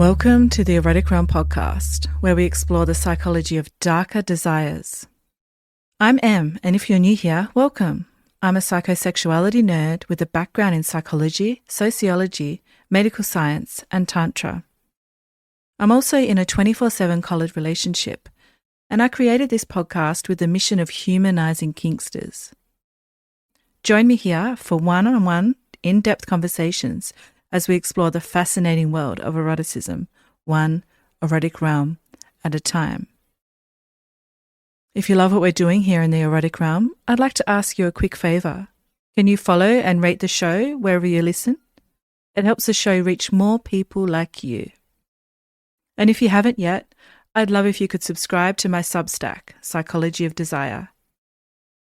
Welcome to the Erotic Realm podcast, where we explore the psychology of darker desires. I'm Em, and if you're new here, welcome. I'm a psychosexuality nerd with a background in psychology, sociology, medical science, and Tantra. I'm also in a 24/7 collared relationship, and I created this podcast with the mission of humanizing kinksters. Join me here for one-on-one, in-depth conversations as we explore the fascinating world of eroticism, one erotic realm at a time. If you love what we're doing here in the erotic realm, I'd like to ask you a quick favor. Can you follow and rate the show wherever you listen? It helps the show reach more people like you. And if you haven't yet, I'd love if you could subscribe to my Substack, Psychology of Desire.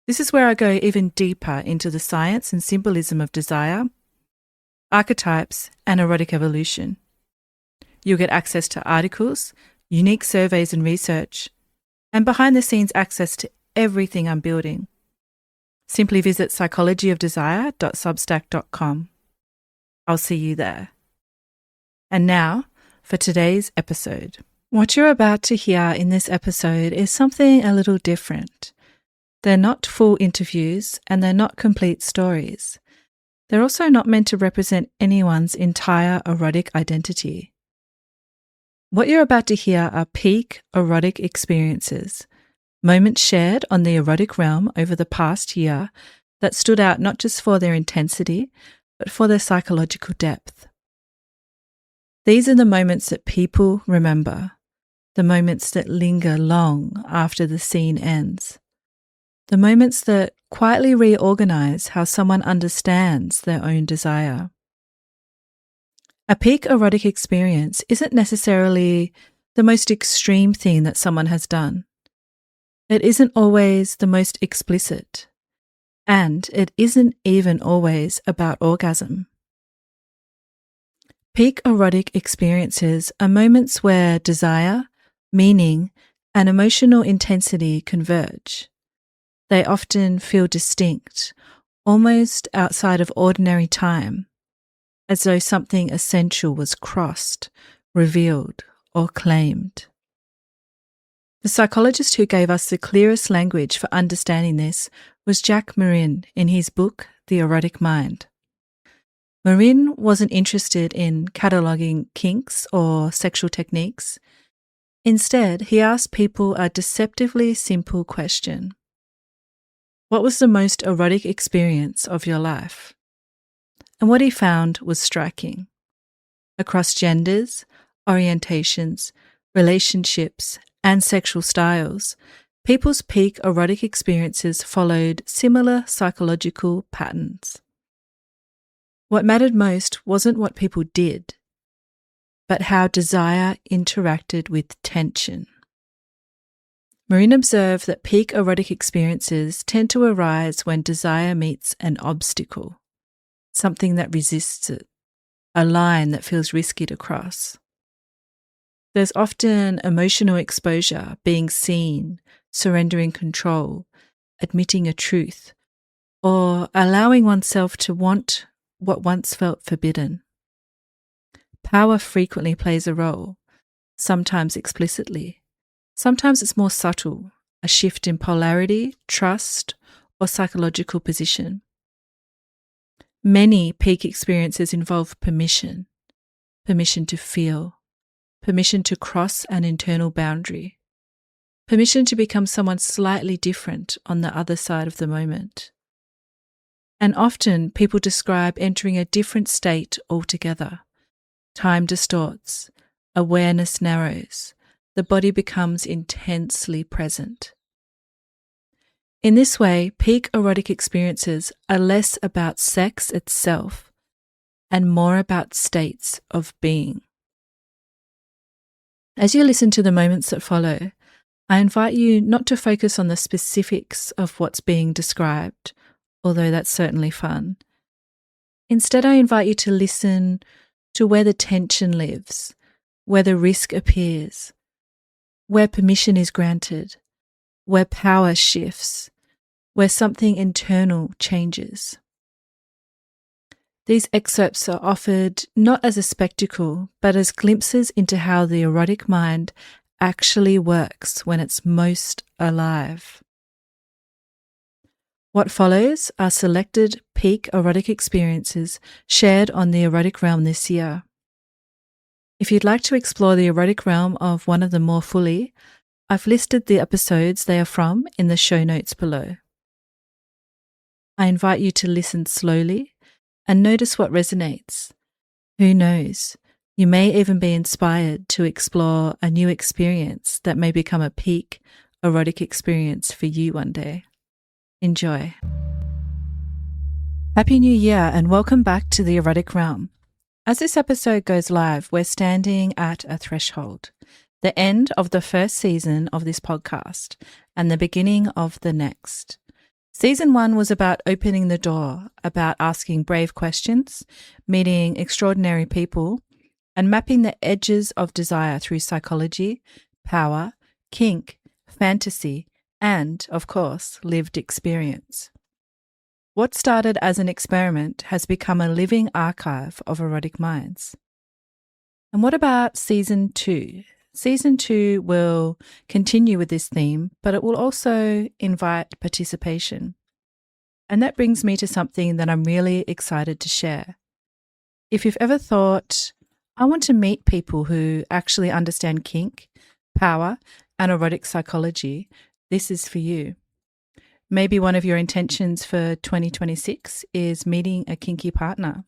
This is where I go even deeper into the science and symbolism of desire, archetypes, and erotic evolution. You'll get access to articles, unique surveys and research, and behind-the-scenes access to everything I'm building. Simply visit psychologyofdesire.substack.com. I'll see you there. And now, for today's episode. What you're about to hear in this episode is something a little different. They're not full interviews, and they're not complete stories. They're also not meant to represent anyone's entire erotic identity. What you're about to hear are peak erotic experiences, moments shared on the erotic realm over the past year that stood out not just for their intensity, but for their psychological depth. These are the moments that people remember, the moments that linger long after the scene ends. The moments that quietly reorganize how someone understands their own desire. A peak erotic experience isn't necessarily the most extreme thing that someone has done. It isn't always the most explicit, and it isn't even always about orgasm. Peak erotic experiences are moments where desire, meaning, and emotional intensity converge. They often feel distinct, almost outside of ordinary time, as though something essential was crossed, revealed, or claimed. The psychologist who gave us the clearest language for understanding this was Jack Morin in his book, The Erotic Mind. Morin wasn't interested in cataloguing kinks or sexual techniques. Instead, he asked people a deceptively simple question. What was the most erotic experience of your life? And what he found was striking. Across genders, orientations, relationships, and sexual styles, people's peak erotic experiences followed similar psychological patterns. What mattered most wasn't what people did, but how desire interacted with tension. Morin observed that peak erotic experiences tend to arise when desire meets an obstacle, something that resists it, a line that feels risky to cross. There's often emotional exposure, being seen, surrendering control, admitting a truth, or allowing oneself to want what once felt forbidden. Power frequently plays a role, sometimes explicitly. Sometimes it's more subtle, a shift in polarity, trust, or psychological position. Many peak experiences involve permission to feel, permission to cross an internal boundary, permission to become someone slightly different on the other side of the moment. And often people describe entering a different state altogether. Time distorts, awareness narrows, the body becomes intensely present. In this way, peak erotic experiences are less about sex itself and more about states of being. As you listen to the moments that follow, I invite you not to focus on the specifics of what's being described, although that's certainly fun. Instead, I invite you to listen to where the tension lives, where the risk appears, where permission is granted, where power shifts, where something internal changes. These excerpts are offered not as a spectacle, but as glimpses into how the erotic mind actually works when it's most alive. What follows are selected peak erotic experiences shared on the erotic realm this year. If you'd like to explore the erotic realm of one of them more fully, I've listed the episodes they are from in the show notes below. I invite you to listen slowly and notice what resonates. Who knows? You may even be inspired to explore a new experience that may become a peak erotic experience for you one day. Enjoy. Happy New Year and welcome back to the erotic realm. As this episode goes live, we're standing at a threshold, the end of the first season of this podcast and the beginning of the next. Season 1 was about opening the door, about asking brave questions, meeting extraordinary people, and mapping the edges of desire through psychology, power, kink, fantasy, and, of course, lived experience. What started as an experiment has become a living archive of erotic minds. And what about Season 2? Season 2 will continue with this theme, but it will also invite participation. And that brings me to something that I'm really excited to share. If you've ever thought, I want to meet people who actually understand kink, power, and erotic psychology, this is for you. Maybe one of your intentions for 2026 is meeting a kinky partner.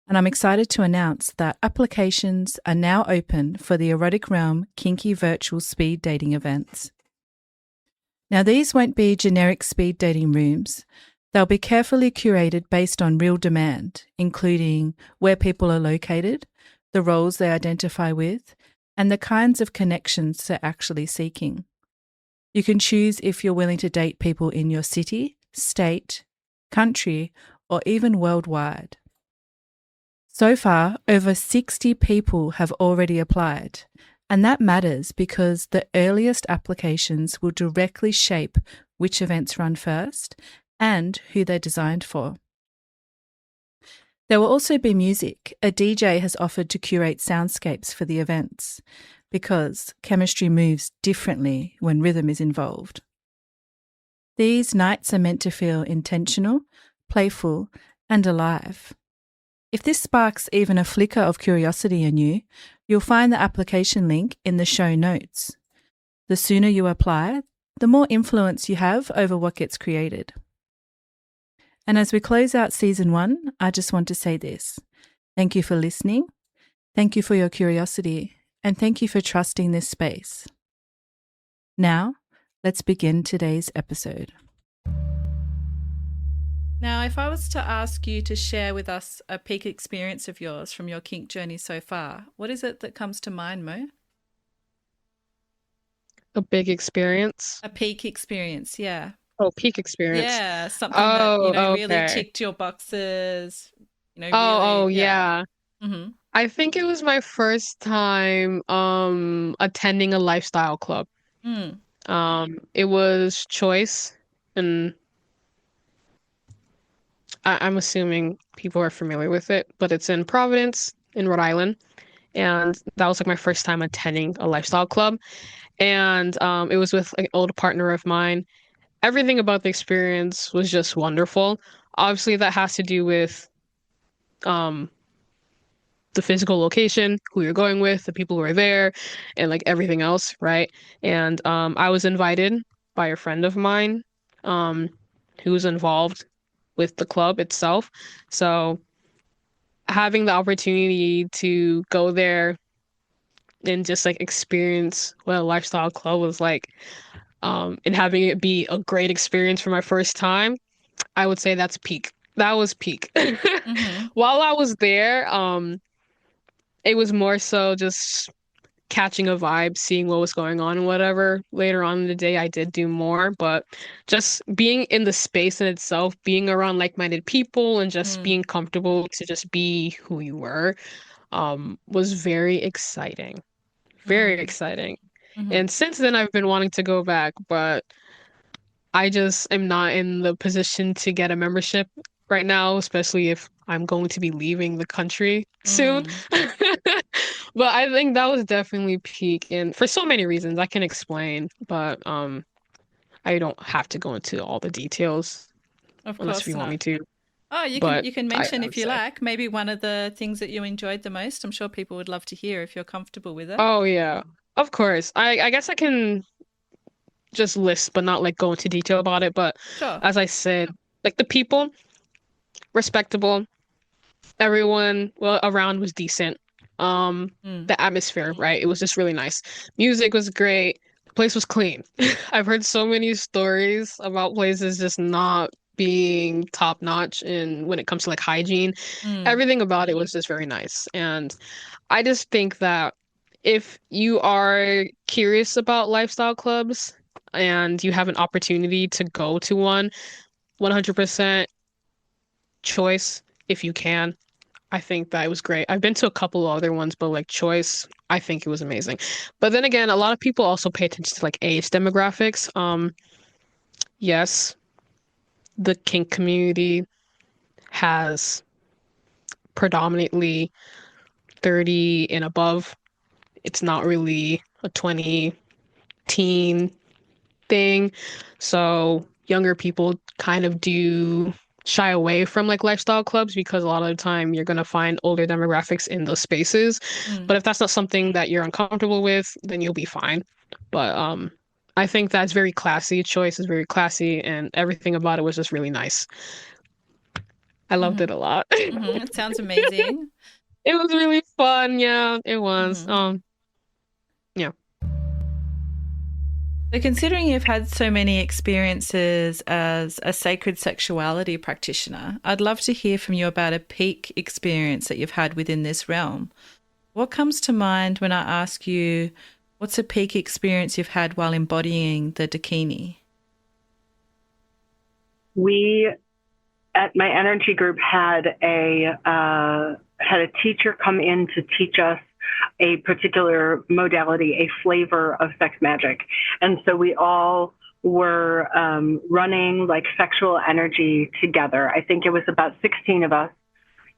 And I'm excited to announce that applications are now open for the Erotic Realm Kinky Virtual Speed Dating events. Now, these won't be generic speed dating rooms. They'll be carefully curated based on real demand, including where people are located, the roles they identify with, and the kinds of connections they're actually seeking. You can choose if you're willing to date people in your city, state, country, or even worldwide. So far, over 60 people have already applied, and that matters because the earliest applications will directly shape which events run first and who they're designed for. There will also be music. A DJ has offered to curate soundscapes for the events because chemistry moves differently when rhythm is involved. These nights are meant to feel intentional, playful, and alive. If this sparks even a flicker of curiosity in you, you'll find the application link in the show notes. The sooner you apply, the more influence you have over what gets created. And as we close out Season 1, I just want to say this. Thank you for listening. Thank you for your curiosity. And thank you for trusting this space. Now, let's begin today's episode. Now, if I was to ask you to share with us a peak experience of yours from your kink journey so far, what is it that comes to mind, Mo? A big experience. A peak experience, yeah. Oh, peak experience. Yeah, something that, really Okay. ticked your boxes, Oh, really, yeah. Mm-hmm. I think it was my first time attending a lifestyle club. Mm. It was Choice, and I'm assuming people are familiar with it, but it's in Providence, in Rhode Island. And that was like my first time attending a lifestyle club. And it was with an old partner of mine. Everything about the experience was just wonderful. Obviously, that has to do with um the physical location, who you're going with, the people who are there, and like everything else, right? And I was invited by a friend of mine um who was involved with the club itself. So having the opportunity to go there and just like experience what a lifestyle club was like, and having it be a great experience for my first time, I would say that's peak. That was peak. Mm-hmm. While I was there, it was more so just catching a vibe, seeing what was going on and whatever. Later on in the day, I did do more, but just being in the space in itself, being around like-minded people and just Mm. being comfortable to just be who you were, was very exciting. Very Mm. exciting. Mm-hmm. And since then, I've been wanting to go back, but I just am not in the position to get a membership right now, especially if I'm going to be leaving the country soon. Mm. But I think that was definitely peak, and for so many reasons I can explain, but I don't have to go into all the details Of unless if course you want me not. to. Oh, But you can I mention would if you say, like, maybe one of the things that you enjoyed the most. I'm sure people would love to hear if you're comfortable with it. oh yeah, of course. I guess I can just list, but not like go into detail about it. But Sure. as I said, like the people, respectable. Everyone, well, around was decent. Mm. The atmosphere, right? It was just really nice. Music was great. The place was clean. I've heard so many stories about places just not being top notch in when it comes to like hygiene. Mm. Everything about it was just very nice. And I just think that if you are curious about lifestyle clubs and you have an opportunity to go to one, 100% choice if you can. I think that it was great. I've been to a couple other ones, but like Choice, I think it was amazing. But then again, a lot of people also pay attention to like age demographics. Yes, the kink community has predominantly 30 and above. It's not really a 20 teen thing. So younger people kind of do shy away from like lifestyle clubs because a lot of the time you're going to find older demographics in those spaces. Mm. But if that's not something that you're uncomfortable with, then you'll be fine. But I think that's very classy. Choice is very classy and everything about it was just really nice. I loved Mm-hmm. it a lot. Mm-hmm. It sounds amazing. It was really fun. Yeah, it was. Mm-hmm. Yeah. So, considering you've had so many experiences as a sacred sexuality practitioner, I'd love to hear from you about a peak experience that you've had within this realm. What comes to mind when I ask you, what's a peak experience you've had while embodying the Dakini? We at my energy group had a teacher come in to teach us a particular modality, a flavor of sex magic, and so we all were running like sexual energy together. I think it was about 16 of us.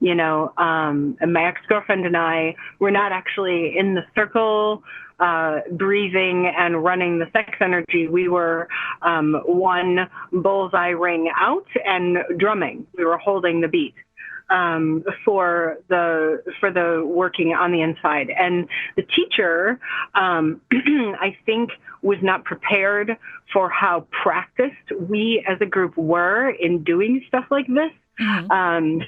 And my ex-girlfriend and I were not actually in the circle, breathing and running the sex energy. We were one bullseye ring out and drumming. We were holding the beat for the working on the inside. And the teacher, I think, was not prepared for how practiced we as a group were in doing stuff like this. Mm-hmm.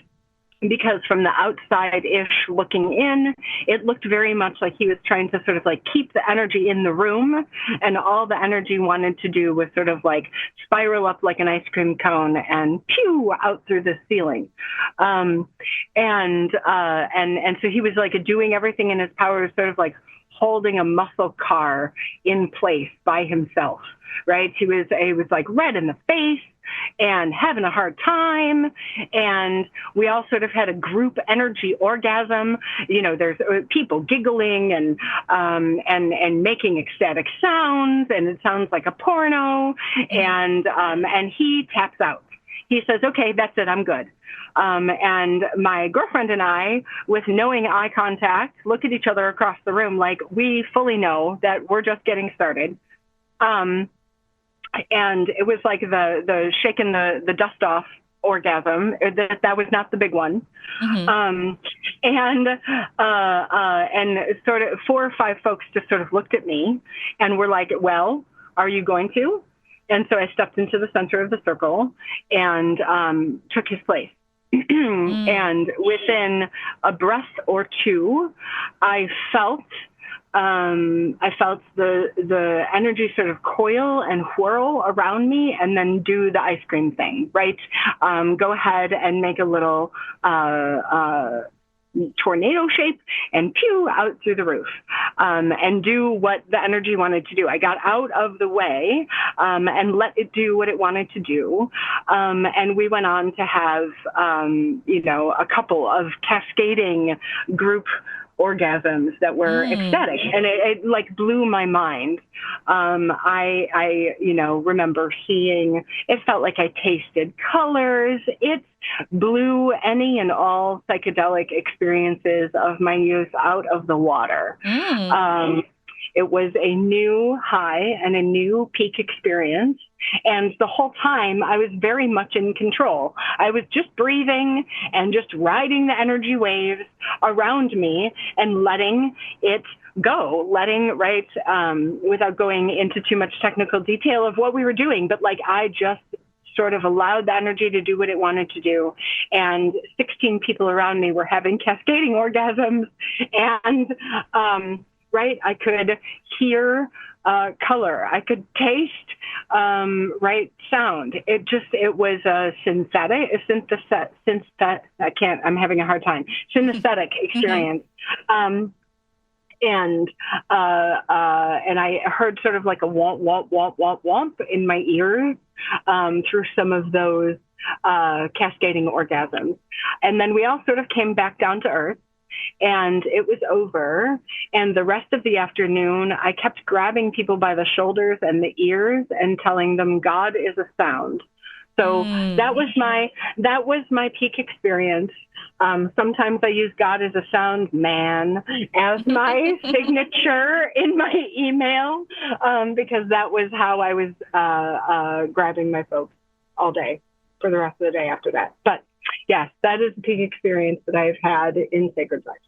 Because from the outside-ish looking in, it looked very much like he was trying to sort of like keep the energy in the room, and all the energy wanted to do was sort of like spiral up like an ice cream cone and pew out through the ceiling. And so he was like doing everything in his power, sort of like holding a muscle car in place by himself, right? He was like red in the face and having a hard time. And we all sort of had a group energy orgasm. There's people giggling and making ecstatic sounds, and it sounds like a porno. And he taps out. He says, okay, that's it, I'm good. And my girlfriend and I, with knowing eye contact, look at each other across the room like we fully know that we're just getting started. And it was like the shaking the dust off orgasm. That was not the big one. Mm-hmm. And sort of 4 or 5 folks just sort of looked at me and were like, well, are you going to? And so I stepped into the center of the circle and took his place. And within a breath or two, I felt the energy sort of coil and whirl around me and then do the ice cream thing, right? Go ahead and make a little tornado shape and pew out through the roof, and do what the energy wanted to do. I got out of the way and let it do what it wanted to do. And we went on to have, a couple of cascading group orgasms that were ecstatic, and it like blew my mind. I remember seeing, it felt like I tasted colors. It blew any and all psychedelic experiences of my youth out of the water. It was a new high and a new peak experience. And the whole time I was very much in control. I was just breathing and just riding the energy waves around me and letting it go, without going into too much technical detail of what we were doing. But like, I just sort of allowed the energy to do what it wanted to do. And 16 people around me were having cascading orgasms. And, I could hear color. I could taste, sound. It was a I'm having a hard time. Synesthetic experience. And I heard sort of like a womp, womp, womp, womp, womp in my ears through some of those cascading orgasms. And then we all sort of came back down to earth. And it was over. And the rest of the afternoon, I kept grabbing people by the shoulders and the ears and telling them God is a sound. So that was my peak experience. Sometimes I use God as a sound man as my signature in my email, because that was how I was grabbing my folks all day for the rest of the day after that. But yes, that is the peak experience that I've had in sacred sex.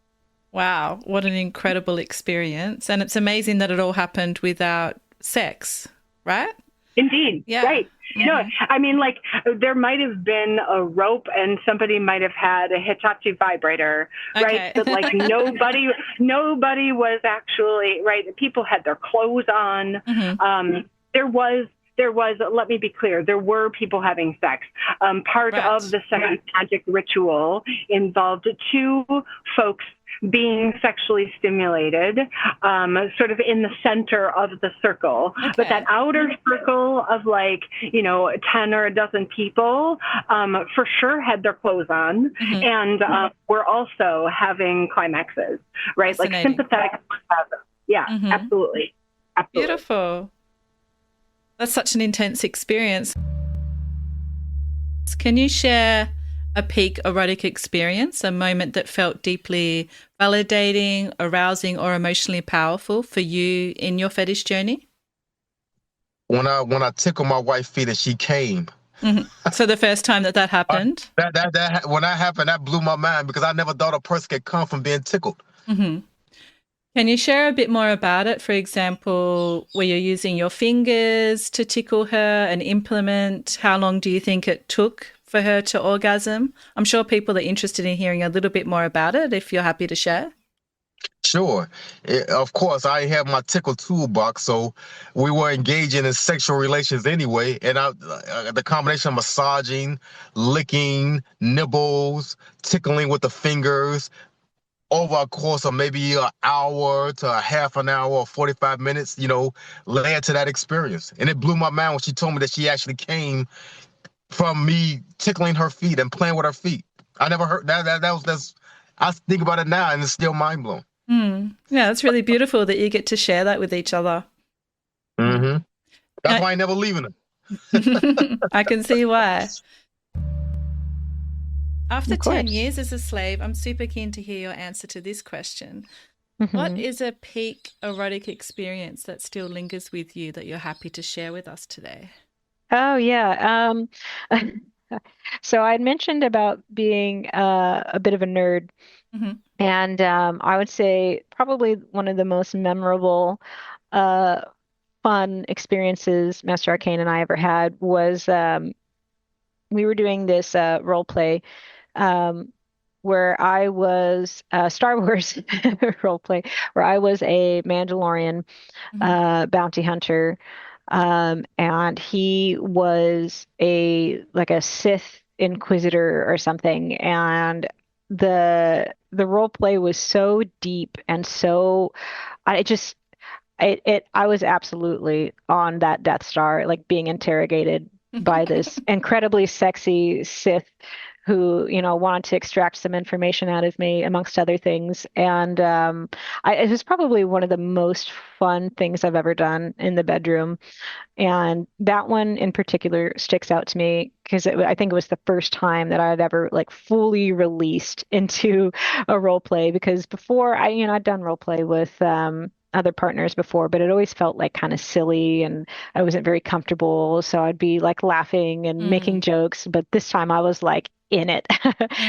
Wow, what an incredible experience. And it's amazing that it all happened without sex, right? Indeed. Yeah. Right. No, I mean, like, there might have been a rope and somebody might have had a Hitachi vibrator, right? But like nobody was actually, right? People had their clothes on. There was, let me be clear, there were people having sex. Part of the sex magic ritual involved two folks being sexually stimulated, sort of in the center of the circle. But that outer circle of 10 or a dozen people, for sure had their clothes on, and were also having climaxes, right? Like sympathetic orgasm. Yeah, absolutely. Beautiful. That's such an intense experience. Can you share a peak erotic experience, a moment that felt deeply validating, arousing, or emotionally powerful for you in your fetish journey? When I tickled my wife's feet and she came. So the first time that happened? That when that happened, that blew my mind, because I never thought a person could come from being tickled. Can you share a bit more about it? For example, were you using your fingers to tickle her, an implement? How long do you think it took for her to orgasm? I'm sure people are interested in hearing a little bit more about it, if you're happy to share. Sure. Of course, I have my tickle toolbox, so we were engaging in sexual relations anyway, and the combination of massaging, licking, nibbles, tickling with the fingers, over a course of maybe an hour to a half an hour or 45 minutes, led to that experience. And it blew my mind when she told me that she actually came from me tickling her feet and playing with her feet. I never heard that. I think about it now and it's still mind blowing. Yeah, it's really beautiful that you get to share that with each other. That's why I ain't never leaving her. I can see why. After 10 years as a slave, I'm super keen to hear your answer to this question. What is a peak erotic experience that still lingers with you that you're happy to share with us today? Oh, yeah. So I mentioned about being a bit of a nerd. And I would say probably one of the most memorable, fun experiences Master Arcane and I ever had was we were doing this role play where I was Star Wars role play, where I was a Mandalorian bounty hunter, and he was a Sith Inquisitor or something, and the role play was so deep and so I was absolutely on that Death Star, like being interrogated by this incredibly sexy Sith who, wanted to extract some information out of me, amongst other things. And it was probably one of the most fun things I've ever done in the bedroom. And that one in particular sticks out to me because I think it was the first time that I'd ever like fully released into a role play. Because before I'd done role play with other partners before, but it always felt like kind of silly and I wasn't very comfortable. So I'd be like laughing and making jokes. But this time I was like in it.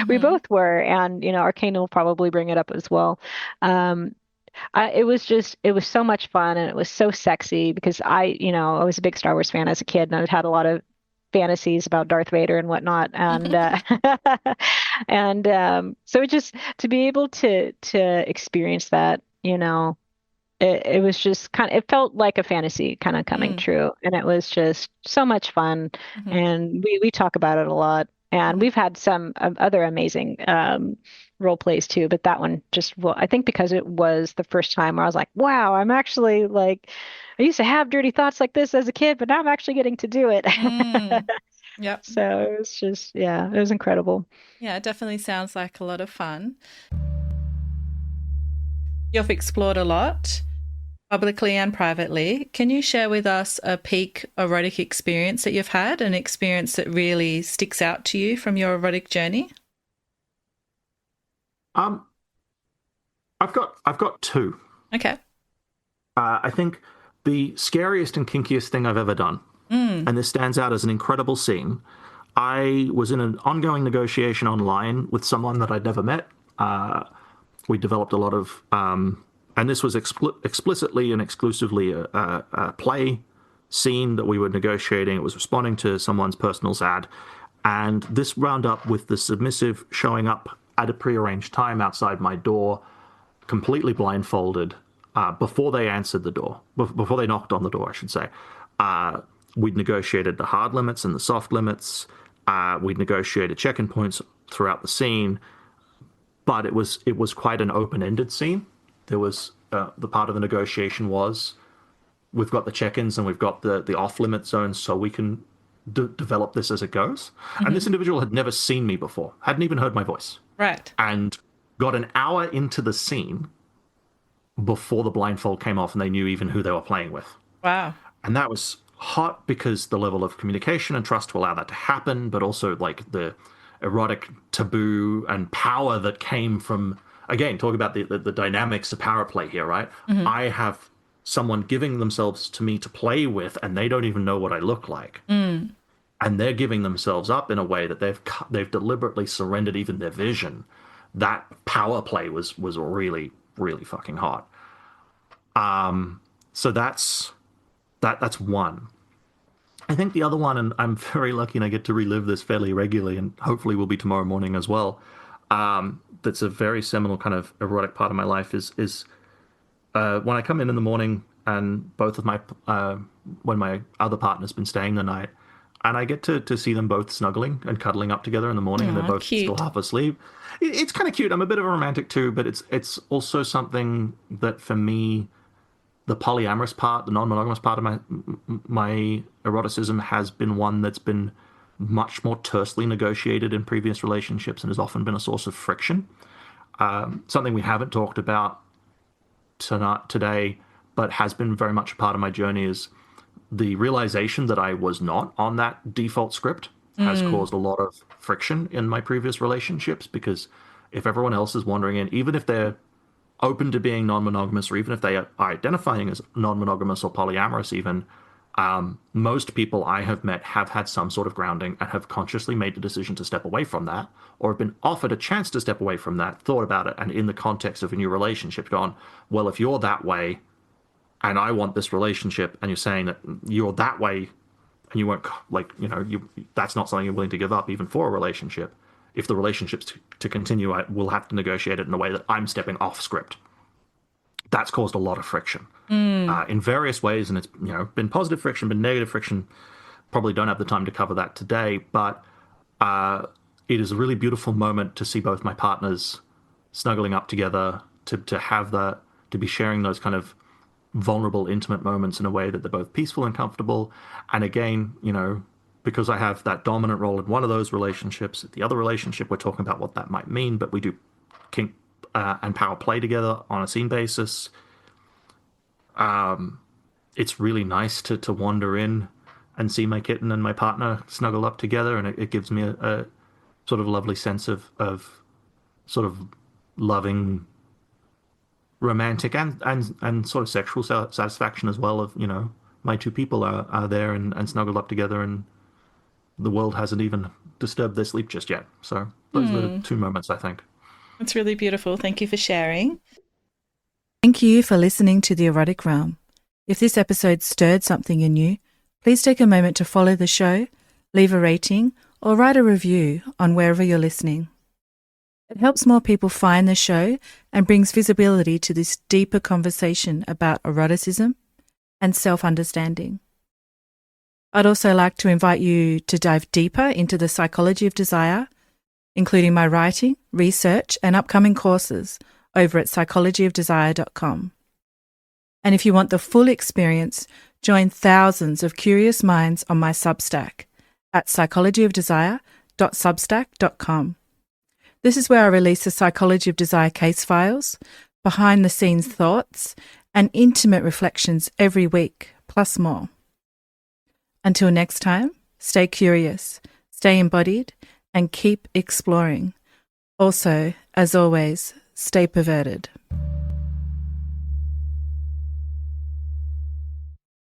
We both were. And, Arcane will probably bring it up as well. It was so much fun and it was so sexy because I was a big Star Wars fan as a kid and I'd had a lot of fantasies about Darth Vader and whatnot. And, and, so it just to be able to experience that, it was just it felt like a fantasy kind of coming true. And it was just so much fun. And we talk about it a lot. And we've had some other amazing role plays too, but that one I think because it was the first time where I was like, wow, I'm actually like, I used to have dirty thoughts like this as a kid, but now I'm actually getting to do it. Yep. So it was just, it was incredible. Yeah, it definitely sounds like a lot of fun. You've explored a lot, publicly and privately. Can you share with us a peak erotic experience that you've had, an experience that really sticks out to you from your erotic journey? I've got two. Okay. I think the scariest and kinkiest thing I've ever done, and this stands out as an incredible scene. I was in an ongoing negotiation online with someone that I'd never met. We developed a lot of, and this was explicitly and exclusively a play scene that we were negotiating. It was responding to someone's personals ad. And this wound up with the submissive showing up at a prearranged time outside my door, completely blindfolded, before they answered the door, before they knocked on the door, I should say. We'd negotiated the hard limits and the soft limits. We'd negotiated check-in points throughout the scene, but it was quite an open-ended scene. There was the part of the negotiation was we've got the check-ins and we've got the off-limit zones, so we can develop this as it goes. And this individual had never seen me before, hadn't even heard my voice. Right. And got an hour into the scene before the blindfold came off and they knew even who they were playing with. Wow. And that was hot because the level of communication and trust to allow that to happen, but also like the erotic taboo and power that came from, again, talk about the dynamics of power play here, right? I have someone giving themselves to me to play with and they don't even know what I look like. And they're giving themselves up in a way that they've deliberately surrendered even their vision. That power play was really, really fucking hot. So that's one. I think the other one, and I'm very lucky and I get to relive this fairly regularly and hopefully will be tomorrow morning as well, that's a very seminal kind of erotic part of my life is when I come in the morning and both of my, when my other partner's been staying the night, and I get to see them both snuggling and cuddling up together in the morning, and they're both cute. still half asleep. It's kind of cute. I'm a bit of a romantic too, but it's also something that for me, the polyamorous part, the non-monogamous part of my eroticism has been one that's been much more tersely negotiated in previous relationships and has often been a source of friction. Something we haven't talked about today, but has been very much a part of my journey is the realization that I was not on that default script has caused a lot of friction in my previous relationships, because if everyone else is wandering in, even if they're open to being non-monogamous, or even if they are identifying as non-monogamous or polyamorous even, most people I have met have had some sort of grounding and have consciously made the decision to step away from that, or have been offered a chance to step away from that, thought about it, and in the context of a new relationship gone, well, if you're that way and I want this relationship, and you're saying that you're that way and you won't, like, that's not something you're willing to give up even for a relationship. If the relationship's to continue, I will have to negotiate it in a way that I'm stepping off script. That's caused a lot of friction in various ways, and it's been positive friction, been negative friction. Probably don't have the time to cover that today, but it is a really beautiful moment to see both my partners snuggling up together, to be sharing those kind of vulnerable, intimate moments in a way that they're both peaceful and comfortable. And again, because I have that dominant role in one of those relationships. The other relationship, we're talking about what that might mean, but we do kink and power play together on a scene basis. It's really nice to wander in and see my kitten and my partner snuggle up together, and it gives me a sort of lovely sense of sort of loving, romantic and sort of sexual satisfaction as well. Of, you know, my two people are there and snuggled up together, and the world hasn't even disturbed their sleep just yet. So those are the two moments, I think. It's really beautiful. Thank you for sharing. Thank you for listening to The Erotic Realm. If this episode stirred something in you, please take a moment to follow the show, leave a rating, or write a review on wherever you're listening. It helps more people find the show and brings visibility to this deeper conversation about eroticism and self-understanding. I'd also like to invite you to dive deeper into the psychology of desire, including my writing, research, and upcoming courses over at psychologyofdesire.com. And if you want the full experience, join thousands of curious minds on my Substack at psychologyofdesire.substack.com. This is where I release the Psychology of Desire case files, behind-the-scenes thoughts, and intimate reflections every week, plus more. Until next time, stay curious, stay embodied, and keep exploring. Also, as always, stay perverted.